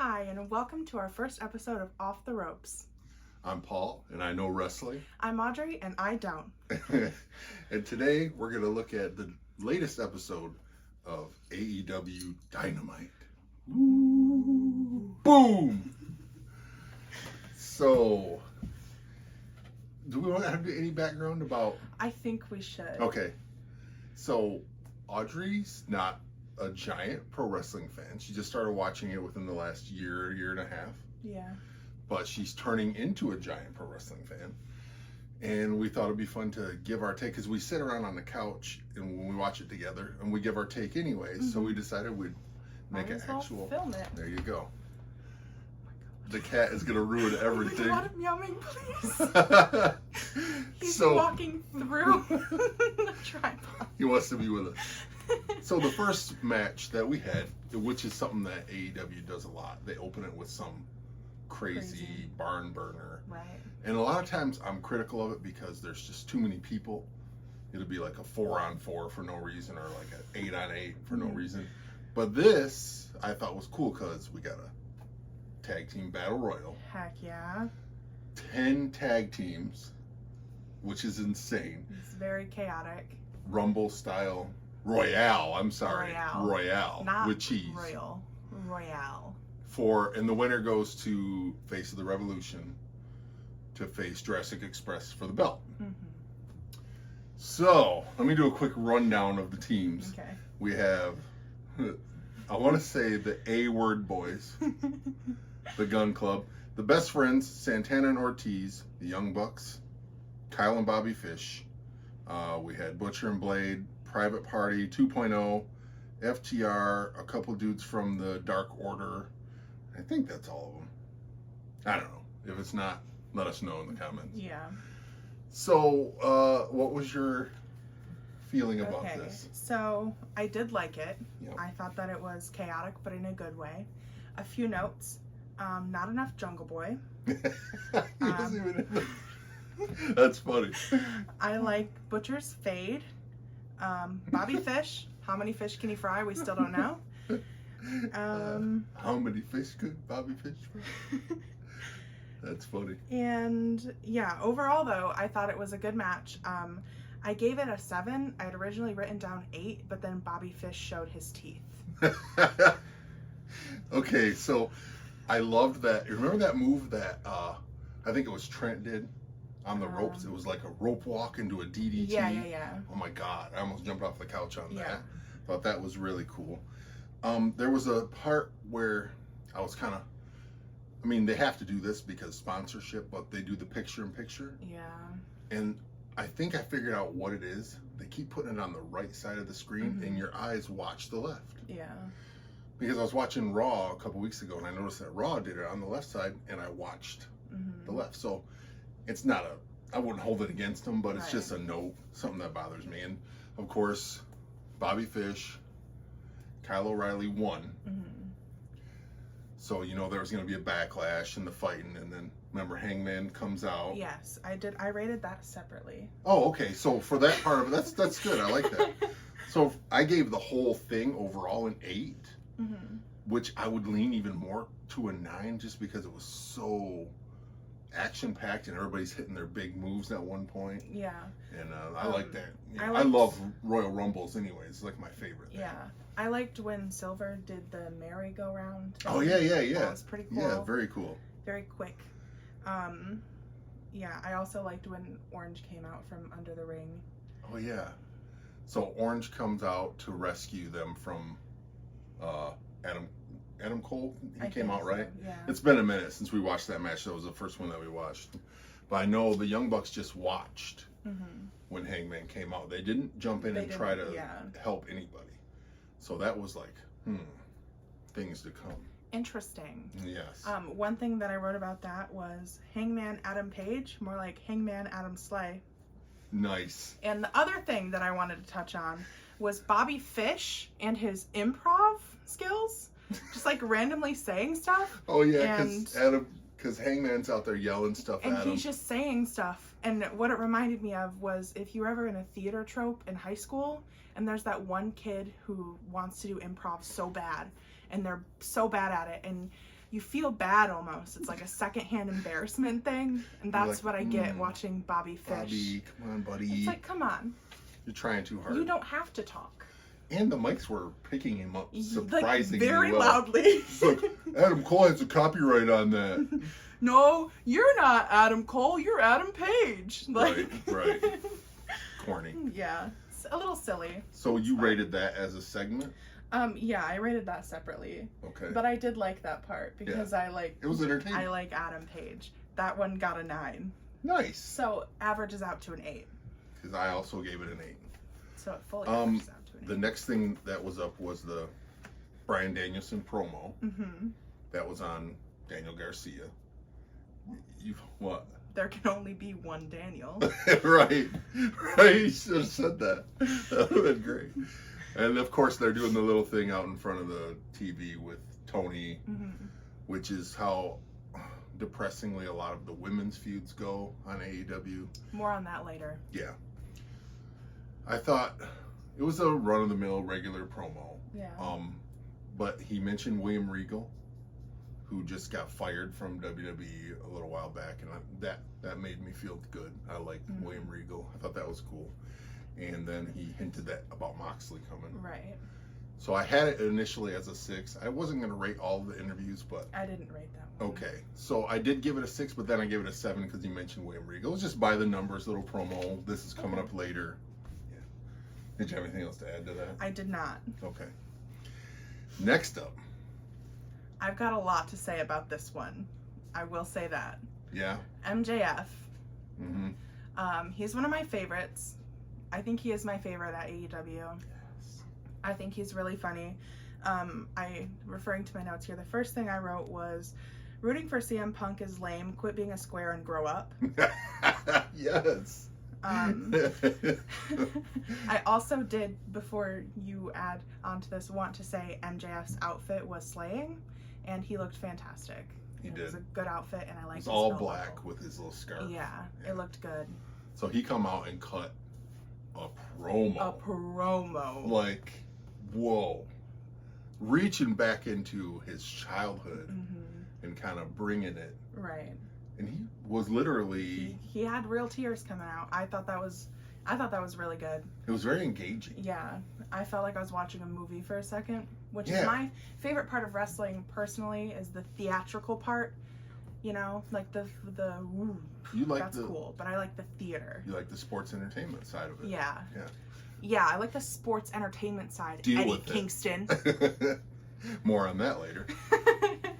Hi, and welcome to our first episode of Off the Ropes. I'm Paul, and I know wrestling. I'm Audri, and I don't. And today we're going to look at the latest episode of AEW Dynamite. Ooh. Boom! So, do we want to have any background about... I think we should. Okay. So, Audri's not a giant pro wrestling fan. She just started watching it within the last year and a half. Yeah. But she's turning into a giant pro wrestling fan. And we thought it'd be fun to give our take, because we sit around on the couch and when we watch it together, and we give our take anyways. Mm-hmm. So we decided we'd make an actual... film it. There you go. The cat is going to ruin everything. Let him meowing, please. He's walking through the tripod. He wants to be with us. So the first match that we had, which is something that AEW does a lot, they open it with some crazy barn burner. Right. And a lot of times I'm critical of it because there's just too many people. It'll be like a 4-on-4 for no reason, or like an 8-on-8 for no reason. But this I thought was cool because we got a tag team battle royal. Heck yeah. 10 tag teams, which is insane. It's very chaotic. Rumble style. Royale, I'm sorry. Royale. Not with cheese. Royale. And the winner goes to Face of the Revolution to face Jurassic Express for the belt. Mm-hmm. So, let me do a quick rundown of the teams. Okay. We have, I want to say the A-word boys, the Gun Club, the Best Friends, Santana and Ortiz, the Young Bucks, Kyle and Bobby Fish. We had Butcher and Blade, Private Party 2.0, FTR, a couple dudes from the Dark Order. I think that's all of them. I don't know. If it's not, let us know in the comments. Yeah. So, what was your feeling about this? So, I did like it. Yep. I thought that it was chaotic, but in a good way. A few notes. Not enough Jungle Boy. That's funny. I like Butcher's fade. Bobby Fish. How many fish can he fry? We still don't know. How many fish could Bobby Fish fry? That's funny. And yeah, overall though, I thought it was a good match. I gave it a 7. I had originally written down 8, but then Bobby Fish showed his teeth. Okay, so I loved that. Remember that move that I think it was Trent did on the ropes? It was like a rope walk into a DDT. Yeah. Oh my God, I almost jumped off the couch on that. Thought that was really cool. There was a part where I was kind of, I mean, they have to do this because sponsorship, but they do the picture-in-picture. Yeah. And I think I figured out what it is. They keep putting it on the right side of the screen, and your eyes watch the left. Yeah. Because I was watching Raw a couple weeks ago, and I noticed that Raw did it on the left side, and I watched the left. So it's not I wouldn't hold it against them, but it's just a note, something that bothers me. And of course, Bobby Fish, Kyle O'Reilly won. So, you know, there was going to be a backlash and the fighting, and then remember Hangman comes out. Yes, I did. I rated that separately. Oh, okay. So for that part of it, that's good. I like that. So I gave the whole thing overall an 8, which I would lean even more to a 9 just because it was so action-packed and everybody's hitting their big moves at one point. Yeah. And I like that. Yeah, I love Royal Rumbles anyways. It's like my favorite thing. Yeah. I liked when Silver did the merry-go-round. Oh, yeah. That was pretty cool. Yeah, very cool. Very quick. Yeah, I also liked when Orange came out from under the ring. Oh, yeah. So Orange comes out to rescue them from Adam Cole. He came out, right? So, yeah. It's been a minute since we watched that match. That was the first one that we watched. But I know the Young Bucks just watched when Hangman came out. They didn't jump in and try to help anybody. So that was like, things to come. Interesting. Yes. One thing that I wrote about that was Hangman Adam Page, more like Hangman Adam Slay. Nice. And the other thing that I wanted to touch on was Bobby Fish and his improv skills. Just like randomly saying stuff. Oh yeah, because Hangman's out there yelling stuff at him. And he's just saying stuff. And what it reminded me of was if you were ever in a theater trope in high school, and there's that one kid who wants to do improv so bad, and they're so bad at it, and you feel bad almost. It's like a secondhand embarrassment thing, and that's what I get watching Bobby Fish. Bobby, come on, buddy. It's like, come on. You're trying too hard. You don't have to talk. And the mics were picking him up surprisingly very well. loudly. It's like, Adam Cole has a copyright on that. No, you're not Adam Cole. You're Adam Page. Like, right. Corny. Yeah, it's a little silly. So you rated that as a segment? Yeah, I rated that separately. Okay. But I did like that part because it was entertaining. I like Adam Page. That one got a 9. Nice. So averages out to an 8. Because I also gave it an 8. So it fully averages out to an 8. The next thing that was up was the Bryan Danielson promo. Mm-hmm. That was on Daniel Garcia. What? There can only be one Daniel. Right. You should have said that. That would have been great. And of course, they're doing the little thing out in front of the TV with Tony, which is how depressingly a lot of the women's feuds go on AEW. More on that later. Yeah. I thought it was a run-of-the-mill regular promo. Yeah. But he mentioned William Regal, who just got fired from WWE a little while back, and that made me feel good. I liked William Regal. I thought that was cool. And then he hinted that about Moxley coming. Right. So I had it initially as a 6. I wasn't going to rate all of the interviews, but... I didn't rate that one. Okay. So I did give it a 6, but then I gave it a 7 because he mentioned William Regal. It was just by the numbers, little promo. This is coming up later. Yeah. Did you have anything else to add to that? I did not. Okay. Next up. I've got a lot to say about this one. I will say that. Yeah. MJF. Mm-hmm. He's one of my favorites. I think he is my favorite at AEW. Yes. I think he's really funny. Referring to my notes here, the first thing I wrote was, rooting for CM Punk is lame. Quit being a square and grow up. Yes. I also did, before you add onto this, want to say MJF's outfit was slaying, and he looked fantastic. It was a good outfit, and I liked it. It was all black with his little scarf. Yeah, it looked good. So he come out and cut a promo. A promo. Like, whoa. Reaching back into his childhood and kind of bringing it. Right. And he was literally... He had real tears coming out. I thought that was really good. It was very engaging. Yeah. I felt like I was watching a movie for a second, which is my favorite part of wrestling personally, is the theatrical part. You know, like the you like that's cool, but I like the theater. You like the sports entertainment side of it. Yeah. Yeah. Yeah, I like the sports entertainment side. Deal with Kingston. More on that later.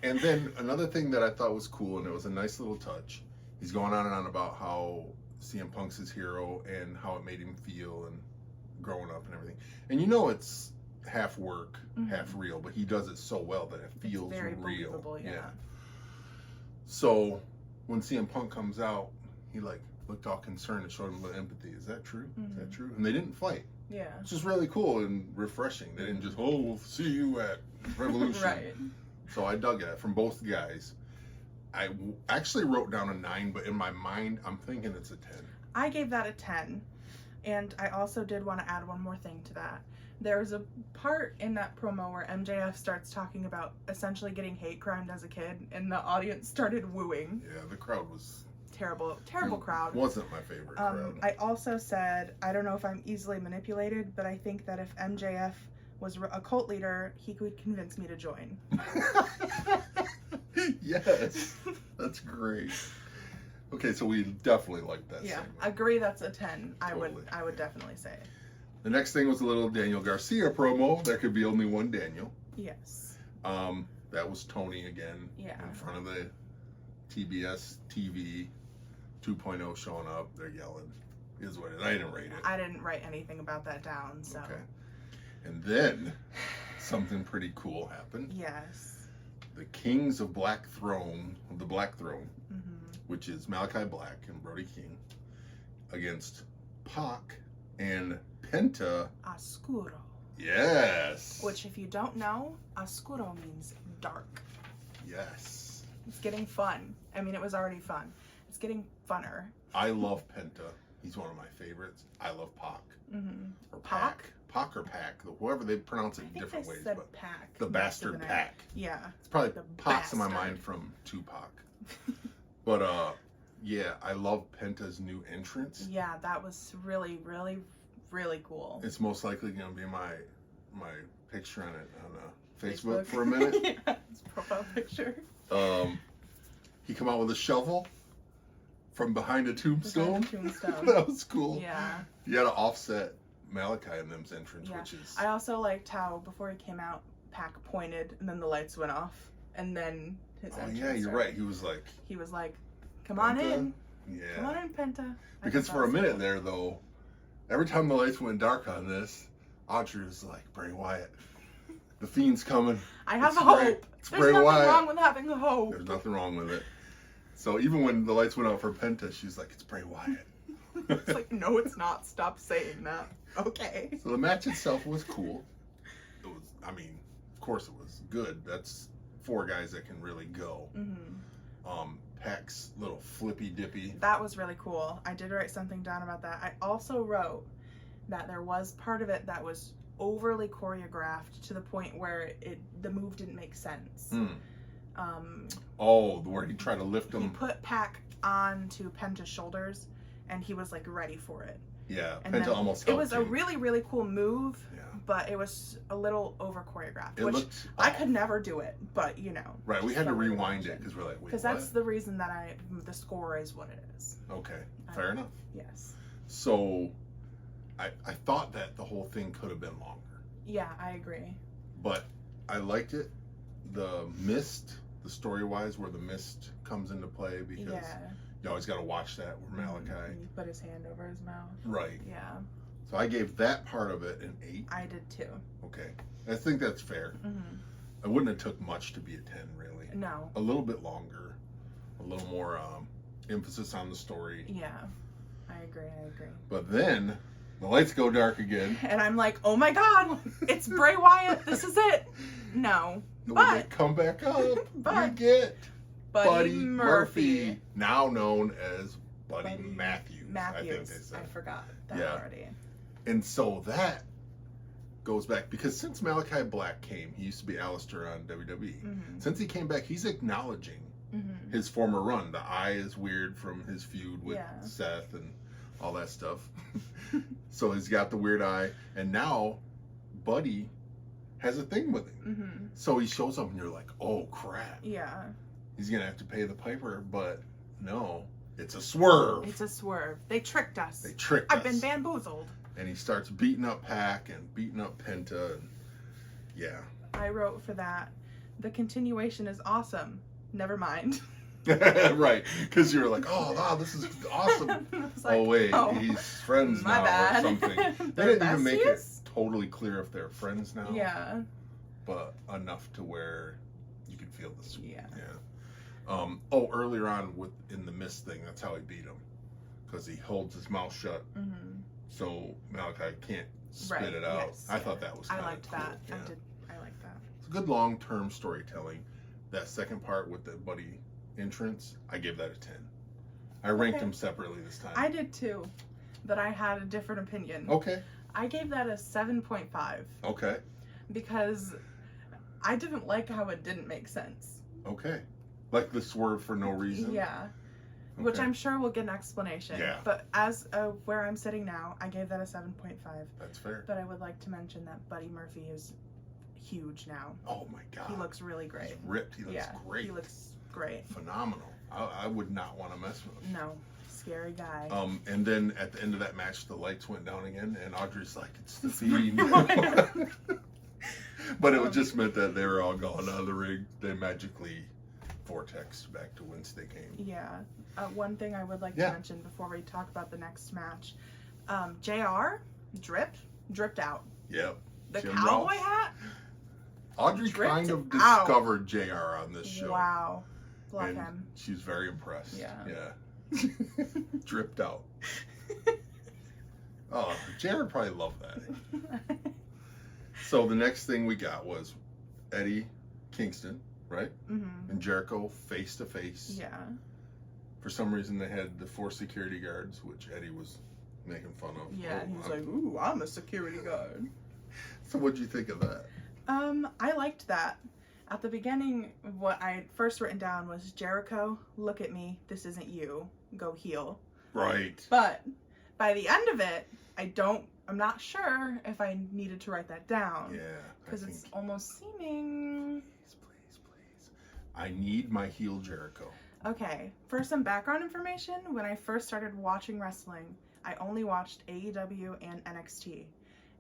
And then another thing that I thought was cool, and it was a nice little touch, he's going on and on about how CM Punk's his hero and how it made him feel and growing up and everything. And you know it's half work, half real, but he does it so well that it feels very real. Believable, yeah. So when CM Punk comes out, he looked all concerned and showed him a little empathy. Is that true? Is that true? And they didn't fight. Yeah. It's just really cool and refreshing. They didn't just, we'll see you at Revolution. Right. So I dug that from both guys. I actually wrote down a 9, but in my mind, I'm thinking it's a 10. I gave that a 10. And I also did want to add one more thing to that. There was a part in that promo where MJF starts talking about essentially getting hate crimed as a kid, and the audience started wooing. Yeah, the crowd was... Terrible crowd. Wasn't my favorite crowd. I also said, I don't know if I'm easily manipulated, but I think that if MJF was a cult leader, he could convince me to join. Yes, that's great. Okay, so we definitely like that. Yeah, segment. Agree. That's a 10. Totally. I would definitely say. The next thing was a little Daniel Garcia promo. There could be only one Daniel. Yes. That was Tony again. Yeah. In front of the TBS TV 2.0 showing up. They're yelling. Is what it is. I didn't rate it. I didn't write anything about that down. So. Okay. And then something pretty cool happened. Yes. The Kings of the Black Throne, which is Malachi Black and Brody King, against Pac and Penta. Oscuro. Yes. Which, if you don't know, Oscuro means dark. Yes. It's getting fun. I mean, it was already fun. It's getting funner. I love Penta. He's one of my favorites. I love Pac. Pac? Pac or Pac, whoever they pronounce it I think different they ways. said But Pac. the bastard than Pac. Yeah. It's probably The pops in my bastard. mind from Tupac. But yeah, I love Penta's new entrance. Yeah, that was really, really, really cool. It's most likely gonna be my picture on it on Facebook for a minute. Yeah, his profile picture. He come out with a shovel from behind a tombstone. Tombstone. That was cool. Yeah. You had to offset Malachi in them's entrance, Yeah. which is. I also liked how before he came out, Pac pointed and then the lights went off and then his entrance Yeah, you're started. right. He was like, "Come on Penta? in, Yeah. come on in, Penta." Because I for a thought that was minute cool. there, though, every time the lights went dark on this, Audri was like, Bray Wyatt, the Fiend's coming. I have It's hope. Bray- it's There's Bray nothing Wyatt. wrong with having hope. There's nothing wrong with it. So even when the lights went out for Penta, she's like, it's Bray Wyatt. It's like, no, it's not. Stop saying that. Okay. So the match itself was cool. It was, I mean, of course it was good. That's 4 guys that can really go. Mm-hmm. Pac's little flippy dippy. That was really cool. I did write something down about that. I also wrote that there was part of it that was overly choreographed to the point where the move didn't make sense. Where he tried to lift him. He put Pac onto Penta's shoulders, and he was like ready for it. Yeah, And Penta then almost it helped was a him. really, really cool move, Yeah. but it was a little over choreographed, It which looked I off. could never do it. But Right, we had to felt like rewind it watching. because we're like, wait, because what? that's the reason that the score is what it is. Okay, fair enough. Yes. So, I thought that the whole thing could have been longer, Yeah, I agree. but I liked it. The mist, the story-wise, where the mist comes into play, because Yeah. you always got to watch that with Malachi. And he put his hand over his mouth. Right. Yeah, So I gave that part of it an 8. I did too. Okay, I think that's fair. Mm-hmm. I wouldn't have took much to be a 10, really. No. A little bit longer, a little more emphasis on the story. Yeah, I agree. But then the lights go dark again. And I'm like, oh my God, it's Bray Wyatt. This is it. No. When they But come back up, we but get Buddy Murphy, now known as Buddy Buddy Matthews. I think they said. I forgot that Yeah. already. And so that goes back, because since Malachi Black came, he used to be Alistair on WWE. Mm-hmm. Since he came back, he's acknowledging Mm-hmm. his former run. The eye is weird from his feud with Yeah. Seth and all that stuff. So he's got the weird eye, and now Buddy has a thing with him. Mm-hmm. So he shows up and you're like, oh crap, Yeah, he's gonna have to pay the piper. But no, it's a swerve. it's a swerve. They tricked us. They tricked us. I've been bamboozled. And he starts beating up Pac and beating up Penta. And yeah. I wrote for that. The continuation is awesome. Never mind. Right, because you were like, oh wow, this is awesome. I was like, Oh wait, oh, he's friends my now bad. or something. They They're didn't even make it besties? totally clear if they're friends now. Yeah. But enough to where you can feel the sweet. Yeah. Earlier on in the mist thing, that's how he beat him, because he holds his mouth shut, Mm-hmm. so Malachi can't spit Right, it out. yes, I yeah. thought that was I kinda liked cool. that. Yeah. I liked that. It's a good long-term storytelling. That second part with the Buddy entrance, I gave that a 10. I ranked Okay. them separately this time. I did too, but I had a different opinion. Okay. I gave that a 7.5 Okay. because I didn't like how it didn't make sense. Okay. Like the swerve for no reason. Yeah. Which Okay. I'm sure we'll get an explanation. Yeah. But as where I'm sitting now, I gave that a 7.5. That's fair. But I would like to mention that Buddy Murphy is huge now. Oh my God. He looks really great. He's ripped. He looks great. He looks great. Phenomenal. I would not want to mess with him. No, scary guy. And then at the end of that match, the lights went down again, and Audri's like, "It's the It's Fiend." Bray But it just meant that they were all gone out of the ring. They magically vortexed back to whence they came. Yeah. One thing I would like Yeah. to mention before we talk about the next match, JR dripped out. Yep. The Jim cowboy Ross. hat. Audrey Dripped kind of out. discovered JR on this show. Wow. Love and him. she's very impressed. Yeah. Dripped out. Oh, Jared probably loved that. So the next thing we got was Eddie Kingston, right? Mm-hmm. And Jericho face to face. Yeah. For some reason they had the 4 security guards, which Eddie was making fun of. Yeah, Oh, and he was I'm- like, "Ooh, I'm a security guard." So what'd you think of that? I liked that. At the beginning, what I had first written down was, Jericho, look at me. This isn't you. Go heel. Right. But by the end of it, I'm not sure if I needed to write that down. Yeah. Because it's almost seeming... Please. I need my heel Jericho. Okay, for some background information, when I first started watching wrestling, I only watched AEW and NXT.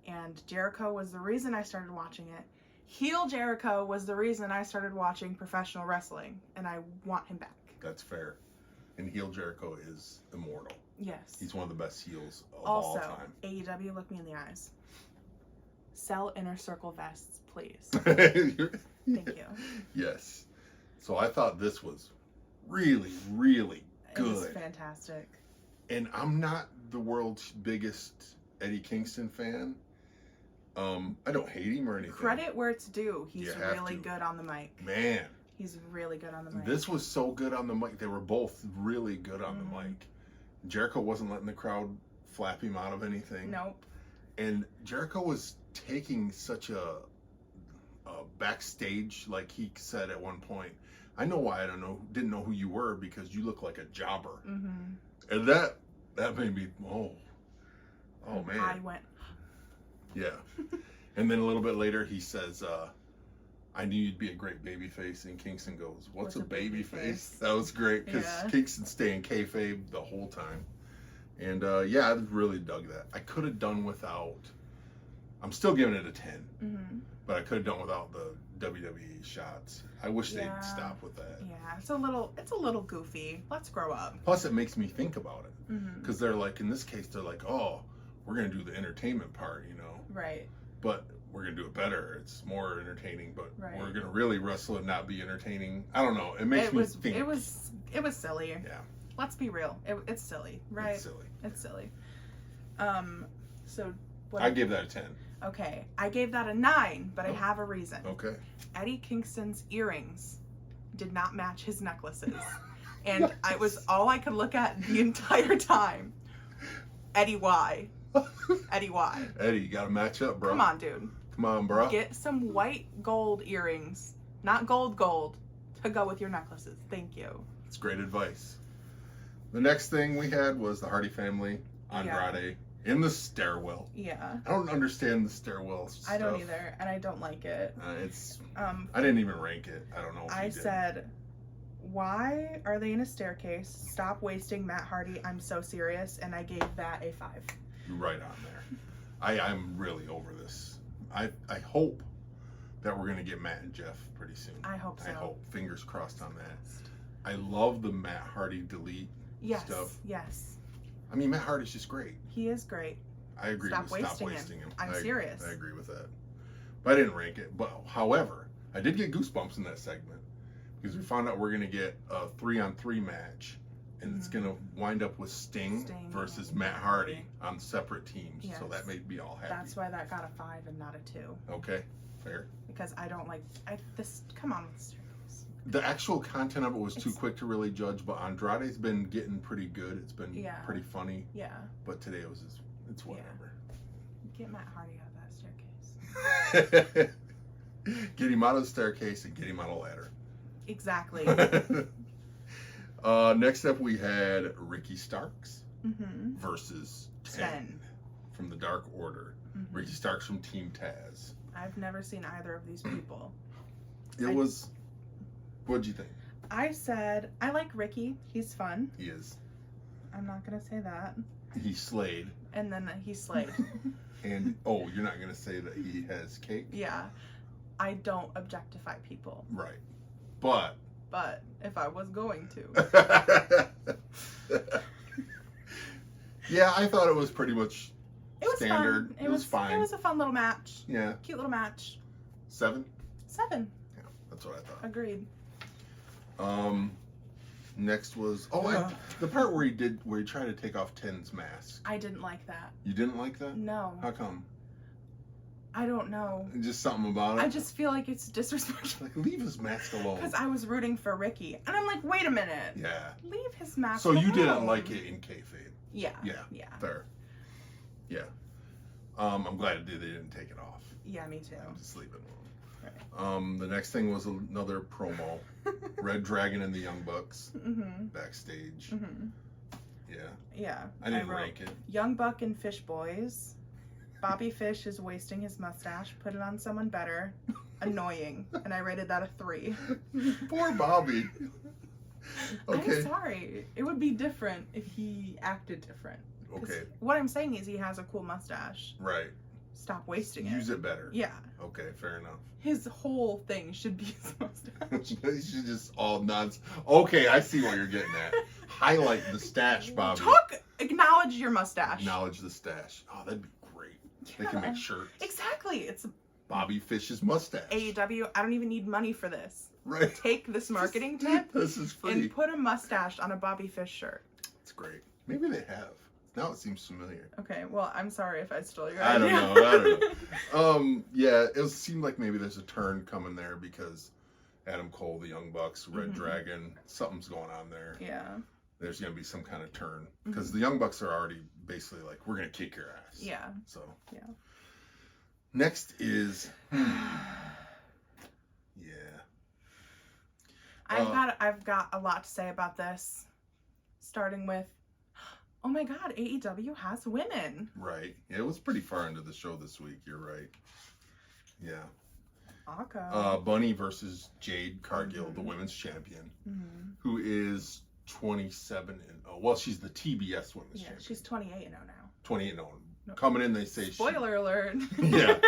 And Jericho was the reason I started watching it. Heel Jericho was the reason I started watching professional wrestling, and I want him back. That's fair. And heel Jericho is immortal. Yes. He's one of the best heels of all time. Also, AEW, look me in the eyes. Sell Inner Circle vests, please. Thank you. Yes. So I thought this was really, really good. It was fantastic. And I'm not the world's biggest Eddie Kingston fan. I don't hate him or anything. Credit where it's due. He's really good on the mic. Man. He's really good on the mic. This was so good on the mic. They were both really good on the mic. Jericho wasn't letting the crowd flap him out of anything. Nope. And Jericho was taking such a backstage, like he said at one point, I know why didn't know who you were, because you look like a jobber. And that made me, oh man. I went, yeah. And then a little bit later he says, I knew you'd be a great baby face. And Kingston goes, what's a baby face? That was great, because Kingston staying kayfabe the whole time. And yeah, I really dug that. I could have done without, I'm still giving it a 10, but I could have done without the WWE shots. I wish they'd stop with that. Yeah, it's a little goofy. Let's grow up. Plus it makes me think about it, because they're like, in this case, they're like, oh, we're going to do the entertainment part, you know? Right. But we're going to do it better. It's more entertaining, but we're going to really wrestle and not be entertaining. I don't know. It makes me think. It was silly. Yeah. Let's be real. It's silly, right? It's silly. So what I gave that a 10. Okay. I gave that a 9, but I have a reason. Okay. Eddie Kingston's earrings did not match his necklaces. And I was all I could look at the entire time. Eddie, why? Eddie, why? Eddie, you gotta match up, bro. Come on, dude. Come on, bro. Get some white gold earrings, not gold, to go with your necklaces. Thank you. It's great advice. The next thing we had was the Hardy family, Andrade, in the stairwell. Yeah. I don't understand the stairwell stuff. I don't either, and I don't like it. I didn't even rank it. I don't know if I said, why are they in a staircase? Stop wasting Matt Hardy. I'm so serious, and I gave that a 5. You're right on there. I'm really over this. I hope that we're going to get Matt and Jeff pretty soon. I hope so. I hope. Fingers crossed on that. I love the Matt Hardy delete stuff. Yes. I mean, Matt Hardy's just great. He is great. I agree with stop wasting him. I'm serious. I agree with that. But I didn't rank it. But however, I did get goosebumps in that segment, because we found out we're going to get a 3-on-3 match. And it's going to wind up with Sting versus Matt Hardy on separate teams. Yes. So that made me all happy. That's why that got a 5 and not a 2. Okay, fair. Because I don't like this. Come on with the staircase. The actual content of it was too quick to really judge, but Andrade's been getting pretty good. It's been pretty funny. Yeah. But today it was just, it's whatever. Get Matt Hardy out of that staircase. Get him out of the staircase and get him on a ladder. Exactly. Next up, we had Ricky Starks versus 10 from the Dark Order. Ricky Starks from Team Taz. I've never seen either of these people. What'd you think? I said, I like Ricky. He's fun. He is. I'm not going to say that. He slayed. And then he slayed. And, you're not going to say that he has cake? Yeah. I don't objectify people. Right. But if I was going to. Yeah, I thought it was pretty much standard. Fun. It was fine. It was a fun little match. Yeah. Cute little match. 7? 7. Yeah, that's what I thought. Agreed. Next was the part where he tried to take off 10's mask. I didn't like that. You didn't like that? No. How come? I don't know. Just something about it? I just feel like it's disrespectful. Like, leave his mask alone. Because I was rooting for Ricky. And I'm like, wait a minute. Yeah. Leave his mask alone. So you alone. didn't like it in kayfabe? Yeah. Yeah. Fair. Yeah. I'm glad they didn't take it off. Yeah, me too. And just leave it alone. Right. The next thing was another promo. Red Dragon and the Young Bucks backstage. Yeah. Yeah. I didn't rank it. Young Buck and Fish Boys. Bobby Fish is wasting his mustache. Put it on someone better. Annoying. And I rated that a 3. Poor Bobby. Okay. I'm sorry. It would be different if he acted different. Okay. What I'm saying is he has a cool mustache. Right. Stop wasting it. Use it better. Yeah. Okay, fair enough. His whole thing should be his mustache. He should just all nods. Okay, I see what you're getting at. Highlight the stash, Bobby. Acknowledge your mustache. Acknowledge the stash. Oh, that'd be great. They can make shirts. Exactly. It's Bobby Fish's mustache. AEW, I don't even need money for this. Right. Take this marketing tip. This is free. And put a mustache on a Bobby Fish shirt. It's great. Maybe they have. Now it seems familiar. Okay, well, I'm sorry if I stole your I idea. don't know. Yeah, it seemed like maybe there's a turn coming there because Adam Cole, the Young Bucks, Red Dragon, something's going on there. Yeah. There's going to be some kind of turn because the Young Bucks are already basically like, we're going to kick your ass. Yeah. So. Yeah. Next is. Yeah. I've got a lot to say about this. Starting with, oh my God, AEW has women. Right. Yeah, it was pretty far into the show this week. You're right. Yeah. Aka. Bunny versus Jade Cargill, the women's champion, who is 27 and well, she's the TBS women's champion. She's 28 now. 28 0. Coming in, they say spoiler alert. Yeah.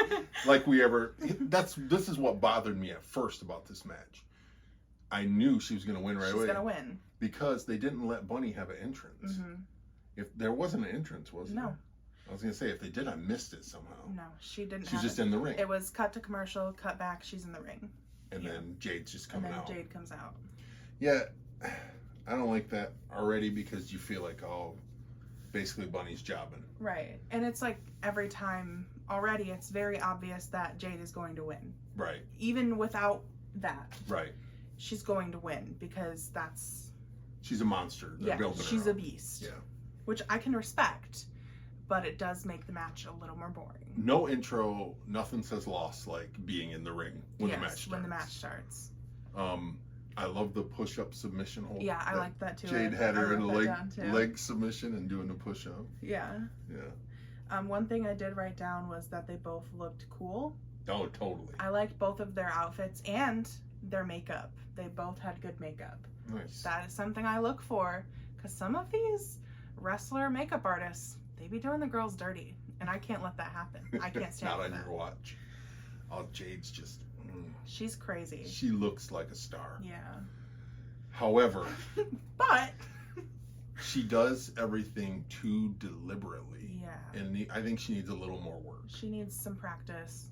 Like this is what bothered me at first about this match. I knew she was going to win right away. She's going to win. Because they didn't let Bunny have an entrance. If there wasn't an entrance, was there? No. I was going to say, if they did, I missed it somehow. No, she didn't. She's just in the ring. It was cut to commercial, cut back, she's in the ring. And then Jade's just coming out. And then Jade comes out. Yeah, I don't like that already because you feel like, basically Bunny's jobbing. Right. And it's like every time already, it's very obvious that Jade is going to win. Right. Even without that. Right. She's going to win because that's... She's a monster. They're building her she's up. A beast. Yeah. Which I can respect, but it does make the match a little more boring. No intro, nothing says loss like being in the ring when the match starts. When the match starts. I love the push-up submission hold. Yeah, I like that too. Jade had her in a leg submission and doing the push-up. Yeah. Yeah. One thing I did write down was that they both looked cool. Oh, totally. I liked both of their outfits and their makeup. They both had good makeup. Nice. That is something I look for because some of these wrestler makeup artists, they be doing the girls dirty, and I can't let that happen. I can't stand Not for on that. your watch. Oh, Jade's just... She's crazy. She looks like a star. Yeah. However... But... she does everything too deliberately. Yeah. And I think she needs a little more work. She needs some practice.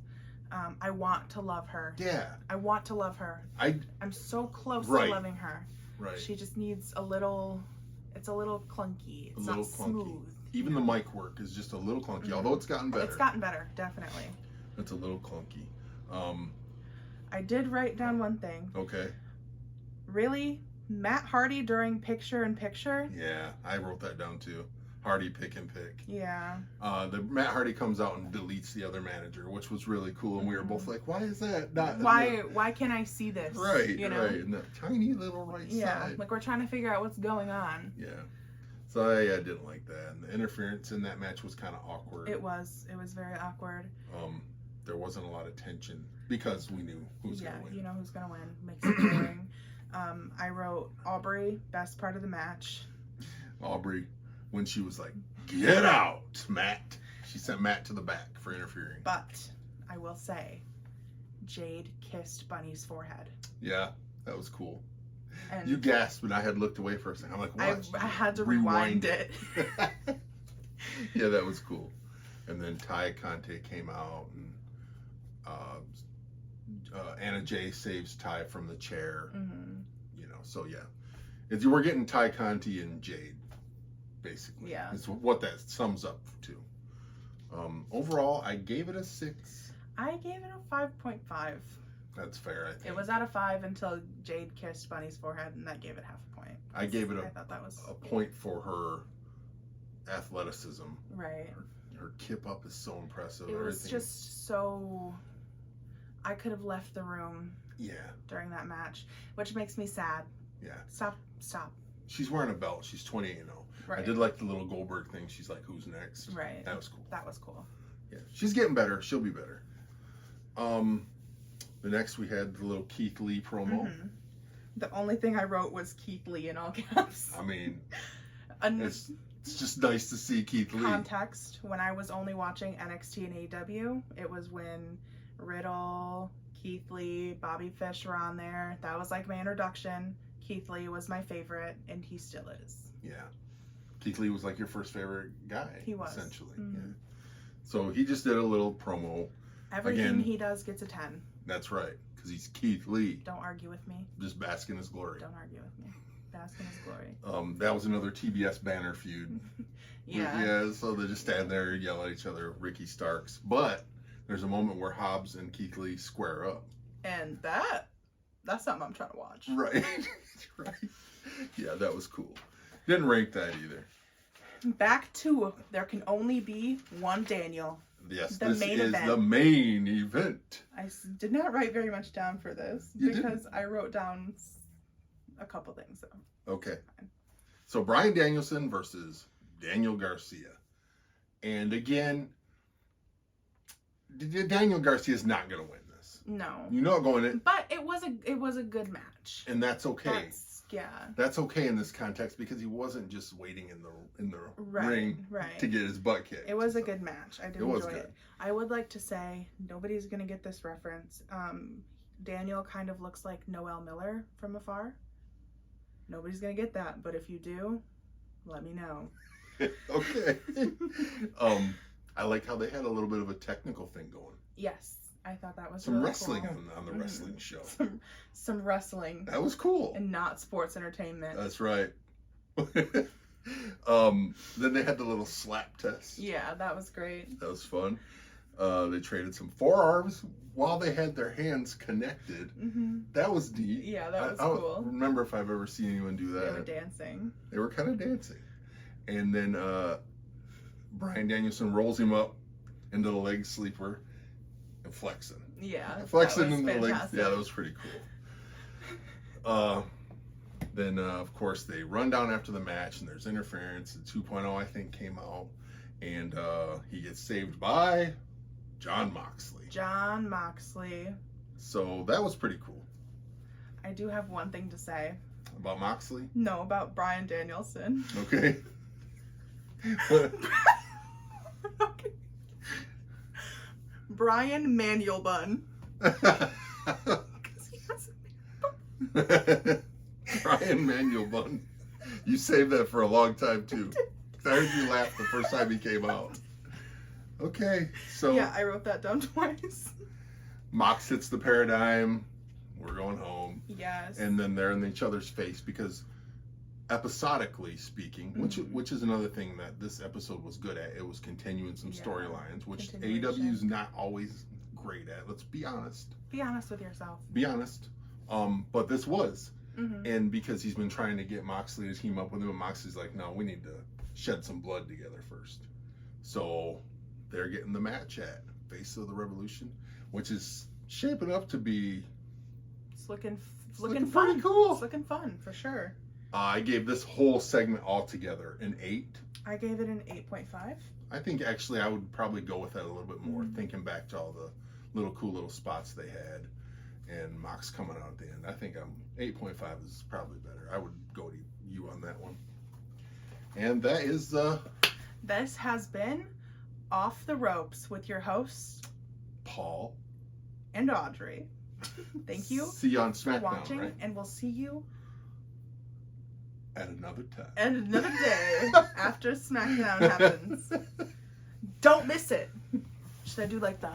I want to love her. Yeah. I want to love her. I'm so close to loving her. Right. She just needs a little... It's a little clunky. It's not smooth. Even the mic work is just a little clunky, although it's gotten better. It's gotten better, definitely. It's a little clunky. I did write down one thing. Okay. Really? Matt Hardy during picture-in-picture? Yeah, I wrote that down too. Hardy pick and pick. Yeah. The Matt Hardy comes out and deletes the other manager, which was really cool, and we were both like, "Why is that not? Why can't I see this?" Right, you know? right, in the tiny little right side. Yeah, like we're trying to figure out what's going on. Yeah. So I didn't like that, and the interference in that match was kind of awkward. It was very awkward. There wasn't a lot of tension because we knew who was going to win. Yeah, you know who's going to win. Makes it boring. I wrote Audri, best part of the match. Audri, when she was like, "Get out, Matt." She sent Matt to the back for interfering. But I will say, Jade kissed Bunny's forehead. Yeah, that was cool. And you gasped, and I had looked away for a second. I'm like, what? I had to rewind it. Yeah, that was cool. And then Ty Conte came out, and Anna Jay saves Ty from the chair. You know, so yeah, we're getting Ty Conte and Jade, basically. Yeah, it's what that sums up to. Overall, I gave it a 6. I gave it a 5.5. That's fair, I think. It was at a 5 until Jade kissed Bunny's forehead, and that gave it half a point. I gave it I thought that was a point for her athleticism. Right. Her kip up is so impressive. It was Everything. just so... I could have left the room Yeah. during that match, which makes me sad. Yeah. Stop. She's wearing a belt. She's 28-0. Right. I did like the little Goldberg thing. She's like, who's next? Right. That was cool. That was cool. Yeah. She's getting better. She'll be better. The next we had the little Keith Lee promo. Mm-hmm. The only thing I wrote was Keith Lee in all caps. I mean, it's just nice to see Keith Lee. Context, when I was only watching NXT and AEW, it was when Riddle, Keith Lee, Bobby Fish were on there. That was like my introduction. Keith Lee was my favorite, and he still is. Yeah. Keith Lee was like your first favorite guy. He was. Essentially. Mm-hmm. Yeah. So he just did a little promo. Everything he does gets a 10. That's right. Because he's Keith Lee. Don't argue with me. Just bask in his glory. Don't argue with me. Bask in his glory. That was another TBS banner feud. Yeah. Yeah, so they just stand there, yell at each other, Ricky Starks. But there's a moment where Hobbs and Keith Lee square up. And that's something I'm trying to watch. Right. Right. Yeah, that was cool. Didn't rank that either. Back to there can only be one Daniel. Yes, The this main is event. the main event. I did not write very much down for this You because I wrote down a couple things. So. Okay. So Bryan Danielson versus Daniel Garcia. And again, Daniel Garcia is not going to win this. No. You know going in. But it was a good match. And that's okay. Yeah. That's okay in this context because he wasn't just waiting in the Right, ring right. to get his butt kicked. It was a good match. I did It was enjoy good. it. I would like to say nobody's gonna get this reference. Daniel kind of looks like Noel Miller from afar. Nobody's gonna get that, but if you do, let me know. Okay. I like how they had a little bit of a technical thing going. Yes, I thought that was Some really wrestling cool. on the wrestling show. Some wrestling That was cool. and not sports entertainment. That's right. Then they had the little slap test. Yeah, that was great. That was fun. They traded some forearms while they had their hands connected. Mm-hmm. That was neat. Yeah, that was I don't cool. remember if I've ever seen anyone do that. They were dancing. They were kind of dancing. And then Bryan Danielson rolls him up into the leg sleeper and flexing. Yeah, Flexing that was into the legs. fantastic. Yeah, that was pretty cool. Then, of course, they run down after the match, and there's interference. The 2.0, I think, came out. And he gets saved by Jon Moxley. Jon Moxley. So that was pretty cool. I do have one thing to say. About Moxley? No, about Bryan Danielson. Okay. Okay. Brian Manual Bun. Brian Manual Bun. You saved that for a long time too. I heard you laugh the first time he came out. Okay, so Yeah, I wrote that down twice. Mox hits the paradigm. We're going home. Yes. And then they're in each other's face because episodically speaking, which is another thing that this episode was good at. It was continuing some storylines, which AEW is not always great at. Let's be honest. Be honest with yourself. Be honest. But this was. Mm-hmm. And because he's been trying to get Moxley to team up with him, and Moxley's like, no, we need to shed some blood together first. So they're getting the match at Face of the Revolution, which is shaping up to be It's looking looking fun. pretty cool. It's looking fun for sure. I gave this whole segment altogether an 8. I gave it an 8.5. I think actually I would probably go with that a little bit more, thinking back to all the little cool little spots they had, and Mox coming out at the end. I think 8.5 is probably better. I would go to you on that one. And that is This has been Off the Ropes with your hosts Paul and Audrey. Thank you See you on for SmackDown, watching, right? and we'll see you At another time. and another day after SmackDown happens. Don't miss it. Should I do like the